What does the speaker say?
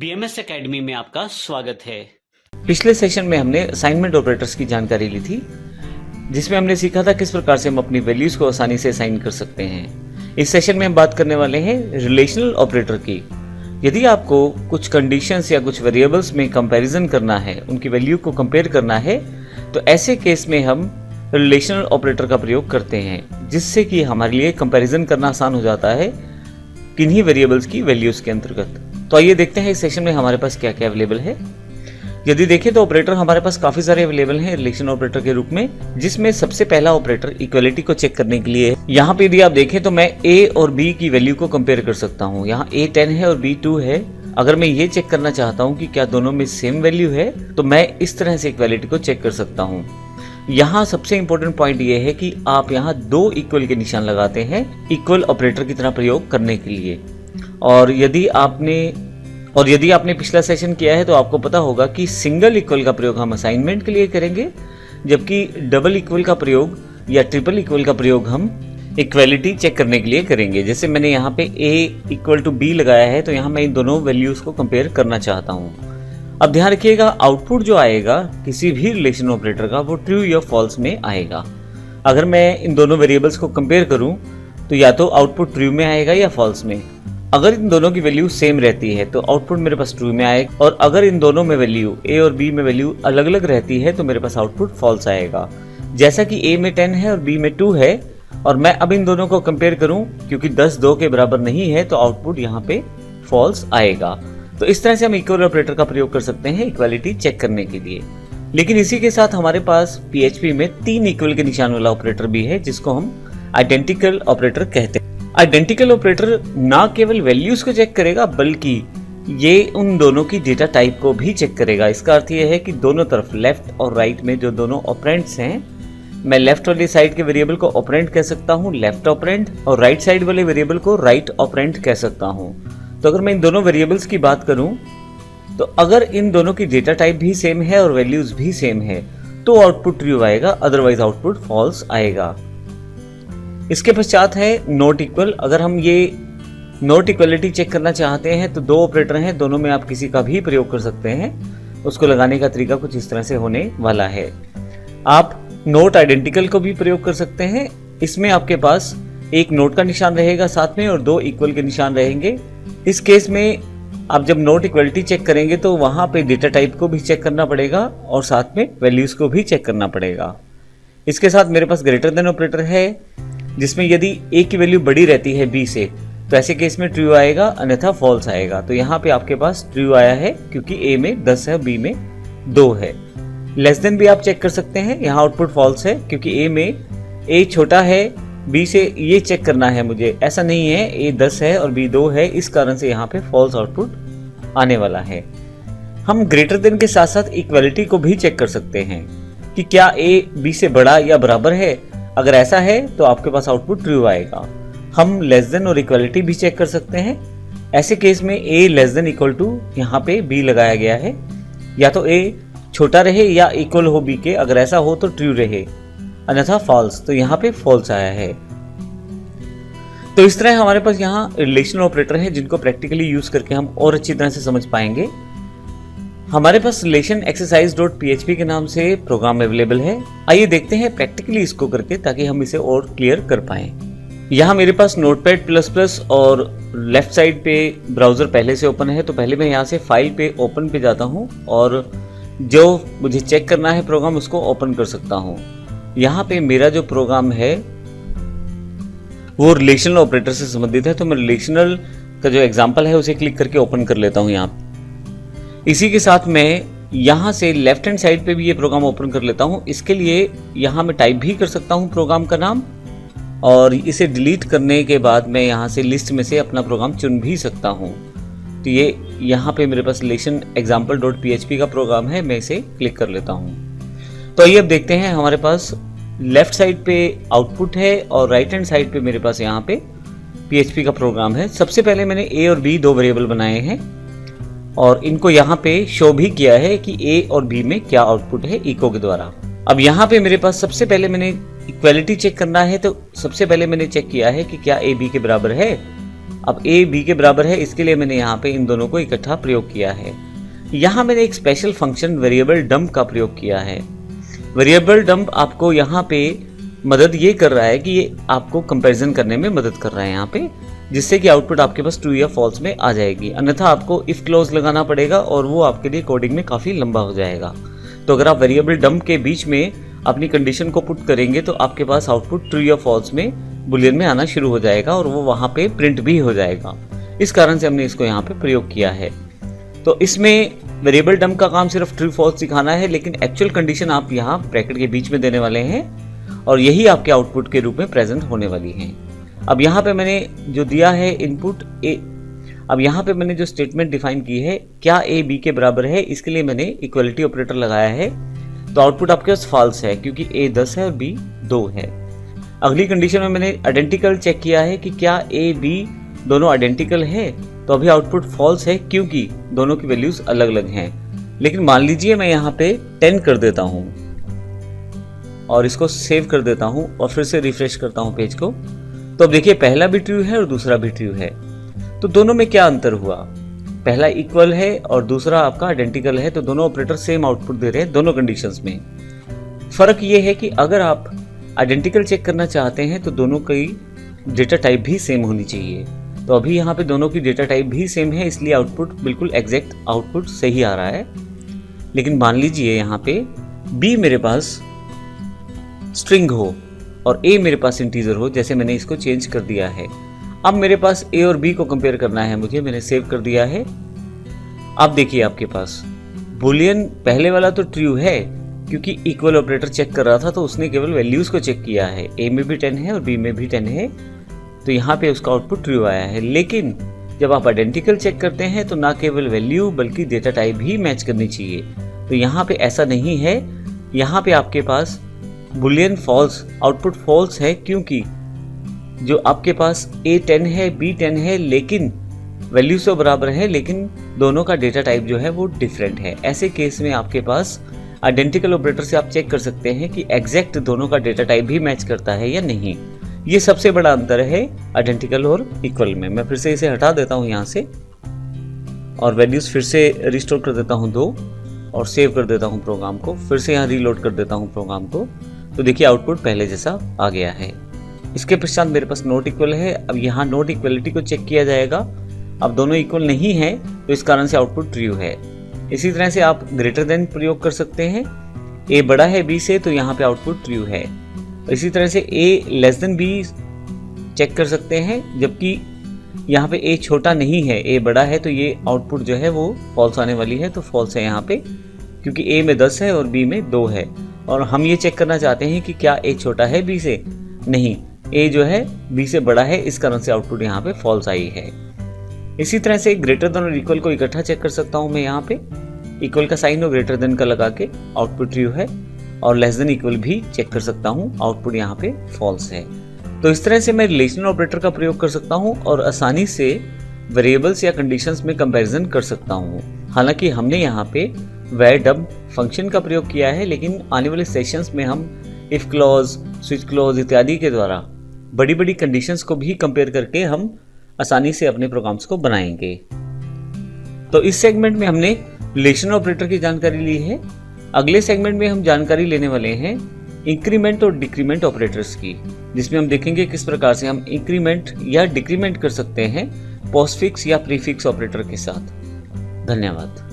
BMS academy में आपका स्वागत है। पिछले सेशन में हमने असाइनमेंट ऑपरेटर्स की जानकारी ली थी, जिसमें हमने सीखा था किस प्रकार से हम अपनी वैल्यूज को आसानी से असाइन कर सकते हैं। इस सेशन में हम बात करने वाले हैं रिलेशनल ऑपरेटर की। यदि आपको कुछ कंडीशंस या कुछ वेरिएबल्स में कंपैरिजन करना है, उनकी वैल्यू को कंपेयर करना है, तो ऐसे केस में हम रिलेशनल ऑपरेटर का प्रयोग करते हैं, जिससे कि हमारे लिए कंपैरिजन करना आसान हो जाता है किन्हीं वेरिएबल्स की वैल्यूज के अंतर्गत। तो आइए देखते हैं इस सेशन में हमारे पास क्या क्या अवेलेबल है। यदि देखें तो ऑपरेटर हमारे पास काफी सारे अवेलेबल हैं रिलेशन ऑपरेटर के रूप में, जिसमें सबसे पहला ऑपरेटर इक्वलिटी को चेक करने के लिए है। यहाँ पे यदि आप देखें तो मैं a और b की वैल्यू को कंपेयर कर सकता हूँ। यहाँ a 10 है और b 2 है। अगर मैं ये चेक करना चाहता हूँ कि क्या दोनों में सेम वैल्यू है, तो मैं इस तरह से इक्वलिटी को चेक कर सकता हूँ। यहाँ सबसे इंपॉर्टेंट पॉइंट ये है कि आप यहाँ दो इक्वल के निशान लगाते हैं इक्वल ऑपरेटर की तरह प्रयोग करने के लिए। और यदि आपने पिछला सेशन किया है तो आपको पता होगा कि सिंगल इक्वल का प्रयोग हम असाइनमेंट के लिए करेंगे, जबकि डबल इक्वल का प्रयोग या ट्रिपल इक्वल का प्रयोग हम इक्वलिटी चेक करने के लिए करेंगे। जैसे मैंने यहाँ पे a इक्वल टू b लगाया है, तो यहाँ मैं इन दोनों वैल्यूज को कंपेयर करना चाहता हूँ। अब ध्यान रखिएगा, आउटपुट जो आएगा किसी भी रिलेशन ऑपरेटर का वो ट्रू या फॉल्स में आएगा। अगर मैं इन दोनों वेरिएबल्स को कंपेयर करूं तो या तो आउटपुट ट्रू में आएगा या फॉल्स में। अगर इन दोनों की वैल्यू सेम रहती है तो आउटपुट मेरे पास ट्रू में आएगा, और अगर इन दोनों में वैल्यू a और b में वैल्यू अलग अलग रहती है तो मेरे पास आउटपुट फॉल्स आएगा। जैसा कि a में 10 है और b में 2 है, और मैं अब इन दोनों को कंपेयर करूं, क्योंकि 10 2 के बराबर नहीं है, तो आउटपुट यहाँ पे फॉल्स आएगा। तो इस तरह से हम इक्वल ऑपरेटर का प्रयोग कर सकते हैं इक्वालिटी चेक करने के लिए। लेकिन इसी के साथ हमारे पास PHP में 3 इक्वल के निशान वाला ऑपरेटर भी है, जिसको हम आइडेंटिकल ऑपरेटर कहते हैं। आइडेंटिकल ऑपरेटर ना केवल वैल्यूज को चेक करेगा, बल्कि ये उन दोनों की डेटा टाइप को भी चेक करेगा। इसका अर्थ यह है कि दोनों तरफ लेफ्ट और राइट में जो दोनों ऑपरेंड्स हैं, मैं लेफ्ट वाली साइड के वेरिएबल को ऑपरेंड कह सकता हूँ लेफ्ट ऑपरेंड, और राइट साइड वाले वेरिएबल को राइट ऑपरेंड कह सकता हूँ। तो अगर मैं इन दोनों वेरिएबल्स की बात करूं, तो अगर इन दोनों की डेटा टाइप भी सेम है और वैल्यूज भी सेम है, तो आउटपुट ट्रू आएगा, अदरवाइज आउटपुट फॉल्स आएगा। इसके पश्चात है नॉट इक्वल। अगर हम ये नॉट इक्वलिटी चेक करना चाहते हैं तो दो ऑपरेटर हैं, दोनों में आप किसी का भी प्रयोग कर सकते हैं। उसको लगाने का तरीका कुछ इस तरह से होने वाला है। आप नॉट आइडेंटिकल को भी प्रयोग कर सकते हैं। इसमें आपके पास एक नोट का निशान रहेगा साथ में, और दो इक्वल के निशान रहेंगे। इस केस में आप जब नॉट इक्वलिटी चेक करेंगे तो वहां पे डेटा टाइप को भी चेक करना पड़ेगा और साथ में वैल्यूज को भी चेक करना पड़ेगा। इसके साथ मेरे पास ग्रेटर देन ऑपरेटर है, जिसमें यदि a की वैल्यू बड़ी रहती है b से, तो ऐसे केस में ट्रू आएगा, अन्यथा फॉल्स आएगा। तो यहाँ पे आपके पास ट्रू आया है, क्योंकि a में 10 है, b में 2 है। लेस देन भी आप चेक कर सकते हैं, यहाँ आउटपुट फॉल्स है, क्योंकि a छोटा है b से। ये चेक करना है मुझे, ऐसा नहीं है a 10 है और b 2 है, इस कारण से यहाँ पे फॉल्स आउटपुट आने वाला है। हम ग्रेटर देन के साथ साथ इक्वलिटी को भी चेक कर सकते हैं कि क्या a b से बड़ा या बराबर है। अगर ऐसा है तो आपके पास आउटपुट ट्रू आएगा। हम लेस देन और इक्वलिटी भी चेक कर सकते हैं। ऐसे केस में a less than equal to यहाँ पे b लगाया गया है, या तो a छोटा रहे या इक्वल हो b के। अगर ऐसा हो तो ट्रू रहे, अन्यथा फॉल्स। तो यहाँ पे फॉल्स आया है। तो इस तरह हमारे पास यहाँ रिलेशनल ऑपरेटर है, जिनको प्रैक्टिकली यूज करके हम और अच्छी तरह से समझ पाएंगे। हमारे पास रिलेशन एक्सरसाइज .php के नाम से प्रोग्राम अवेलेबल है। आइए देखते हैं प्रैक्टिकली इसको करके, ताकि हम इसे और क्लियर कर पाए। यहाँ मेरे पास नोटपैड++ और लेफ्ट साइड पे ब्राउजर पहले से ओपन है। तो पहले मैं यहाँ से फाइल पे ओपन पे जाता हूँ, और जो मुझे चेक करना है प्रोग्राम, उसको ओपन कर सकता हूँ। यहाँ पे मेरा जो प्रोग्राम है वो रिलेशनल ऑपरेटर से संबंधित है, तो मैं रिलेशनल का जो एग्जांपल है उसे क्लिक करके ओपन कर लेता हूँ यहाँ। इसी के साथ मैं यहाँ से लेफ्ट हैंड साइड पे भी ये प्रोग्राम ओपन कर लेता हूँ। इसके लिए यहाँ मैं टाइप भी कर सकता हूँ प्रोग्राम का नाम, और इसे डिलीट करने के बाद मैं यहाँ से लिस्ट में से अपना प्रोग्राम चुन भी सकता हूँ। तो ये यहाँ पे मेरे पास रिलेशन एग्जाम्पल .php का प्रोग्राम है, मैं इसे क्लिक कर लेता हूँ। तो आइए अब देखते हैं, हमारे पास लेफ्ट साइड पे आउटपुट है और राइट हैंड साइड पे मेरे पास यहाँ पे PHP का प्रोग्राम है। सबसे पहले मैंने a और b दो वेरिएबल बनाए हैं, और इनको यहाँ पे शो भी किया है कि a और b में क्या आउटपुट है इको के द्वारा। अब यहाँ पे मेरे पास सबसे पहले मैंने इक्वलिटी चेक करना है, तो सबसे पहले मैंने चेक किया है कि क्या a b के बराबर है। अब a b के बराबर है, इसके लिए मैंने यहाँ पे इन दोनों को इकट्ठा प्रयोग किया है। यहाँ मैंने एक स्पेशल फंक्शन वेरिएबल डंप का प्रयोग किया है। वेरिएबल डंप आपको यहाँ पे मदद ये कर रहा है कि ये आपको कंपैरिजन करने में मदद कर रहा है यहाँ पे, जिससे कि आउटपुट आपके पास ट्रू या फॉल्स में आ जाएगी। अन्यथा आपको इफ क्लोज लगाना पड़ेगा और वो आपके लिए कोडिंग में काफ़ी लंबा हो जाएगा। तो अगर आप वेरिएबल डंप के बीच में अपनी कंडीशन को पुट करेंगे तो आपके पास आउटपुट ट्रू या फॉल्स में बुलियन में आना शुरू हो जाएगा और वो वहाँ पे प्रिंट भी हो जाएगा। इस कारण से हमने इसको यहाँ पे प्रयोग किया है। तो इसमें वेरिएबल डंप का काम सिर्फ ट्रू फॉल्स दिखाना है, लेकिन एक्चुअल कंडीशन आप यहाँ ब्रैकेट के बीच में देने वाले हैं और यही आपके आउटपुट के रूप में प्रेजेंट होने वाली है। अब यहाँ पे मैंने जो दिया है इनपुट ए, अब यहाँ पे मैंने जो स्टेटमेंट डिफाइन की है क्या ए बी के बराबर है, इसके लिए मैंने इक्वलिटी ऑपरेटर लगाया है। तो आउटपुट आपके पास फॉल्स है क्योंकि ए 10 है और बी 2 है। अगली कंडीशन में मैंने आइडेंटिकल चेक किया है कि क्या ए बी दोनों आइडेंटिकल है, तो अभी आउटपुट फॉल्स है क्योंकि दोनों की वैल्यूज अलग अलग हैं। लेकिन मान लीजिए मैं यहाँ पे 10 कर देता हूँ और इसको सेव कर देता हूँ और फिर से रिफ्रेश करता हूँ पेज को, तो अब देखिए पहला भी ट्रू है और दूसरा भी ट्रू है। तो दोनों में क्या अंतर हुआ, पहला इक्वल है और दूसरा आपका आइडेंटिकल है, तो दोनों ऑपरेटर सेम आउटपुट दे रहे हैं दोनों कंडीशंस में। फर्क ये है कि अगर आप आइडेंटिकल चेक करना चाहते हैं तो दोनों की डेटा टाइप भी सेम होनी चाहिए। तो अभी यहाँ पे दोनों की डेटा टाइप भी सेम है, इसलिए आउटपुट बिल्कुल एग्जैक्ट आउटपुट सही आ रहा है। लेकिन मान लीजिए यहाँ पे बी मेरे पास स्ट्रिंग हो और ए मेरे पास इंटीजर हो, जैसे मैंने इसको चेंज कर दिया है। अब मेरे पास ए और बी को कंपेयर करना है मुझे, मैंने सेव कर दिया है। अब देखिए आपके पास बुलियन पहले वाला तो ट्रू है क्योंकि इक्वल ऑपरेटर चेक कर रहा था तो उसने केवल वैल्यूज को चेक किया है। ए में भी 10 है और बी में भी 10 है, तो यहाँ पे उसका आउटपुट ट्रू आया है। लेकिन जब आप आइडेंटिकल चेक करते हैं तो ना केवल वैल्यू बल्कि डेटा टाइप भी मैच करनी चाहिए। तो यहाँ पे ऐसा नहीं है, यहाँ पे आपके पास बुलियन फॉल्स आउटपुट फॉल्स है क्योंकि जो आपके पास ए 10 है बी 10 है लेकिन वैल्यू तो बराबर है, लेकिन दोनों का डेटा टाइप जो है वो डिफरेंट है। ऐसे केस में आपके पास आइडेंटिकल ऑपरेटर से आप चेक कर सकते हैं कि एग्जैक्ट दोनों का डेटा टाइप भी मैच करता है या नहीं। ये सबसे बड़ा अंतर है आइडेंटिकल और इक्वल में। मैं फिर से इसे हटा देता हूँ यहाँ से और वैल्यूज फिर से रिस्टोर कर देता हूँ 2 और सेव कर देता हूँ प्रोग्राम को, फिर से यहाँ रीलोड कर देता हूँ प्रोग्राम को। तो देखिए आउटपुट पहले जैसा आ गया है। इसके पश्चात मेरे पास नॉट इक्वल है। अब यहाँ नॉट इक्वलिटी को चेक किया जाएगा। अब दोनों इक्वल नहीं है तो इस कारण से आउटपुट ट्रू है। इसी तरह से आप ग्रेटर देन प्रयोग कर सकते हैं। ए बड़ा है बी से तो यहाँ पे आउटपुट ट्रू है। इसी तरह से ए लेस देन बी चेक कर सकते हैं, जबकि यहाँ पे ए छोटा नहीं है, ए बड़ा है, तो ये आउटपुट जो है वो फॉल्स आने वाली है। तो फॉल्स है यहाँ पे क्योंकि ए में 10 है और बी में 2 है। और हम ये चेक करना चाहते हैं कि क्या ए छोटा है बी से, नहीं, ए जो है बी से बड़ा है, इस कारण से आउटपुट यहाँ पे फॉल्स आई है। इसी तरह से ग्रेटर देन और इक्वल को इकट्ठा चेक कर सकता हूँ मैं। यहाँ पे इक्वल का साइन और ग्रेटर देन का लगा के आउटपुट ट्रू है, और लेस देन इक्वल भी चेक कर सकता हूँ, आउटपुट यहाँ पे फॉल्स है। तो इस तरह से मैं रिलेशनल ऑपरेटर का प्रयोग कर सकता हूँ और आसानी से वेरिएबल्स या कंडीशंस में कंपैरिजन कर सकता हूँ। हालांकि हमने यहाँ पे वेर डंप फंक्शन का प्रयोग किया है, लेकिन आने वाले सेशंस में हम इफ क्लॉज, स्विच क्लॉज इत्यादि के द्वारा बड़ी बड़ी कंडीशंस को भी कंपेयर करके हम आसानी से अपने प्रोग्राम्स को बनाएंगे। तो इस सेगमेंट में हमने रिलेशनल ऑपरेटर की जानकारी ली है। अगले सेगमेंट में हम जानकारी लेने वाले हैं इंक्रीमेंट और डिक्रीमेंट ऑपरेटर्स की, जिसमें हम देखेंगे किस प्रकार से हम इंक्रीमेंट या डिक्रीमेंट कर सकते हैं पोस्टफिक्स या प्रीफिक्स ऑपरेटर के साथ। धन्यवाद।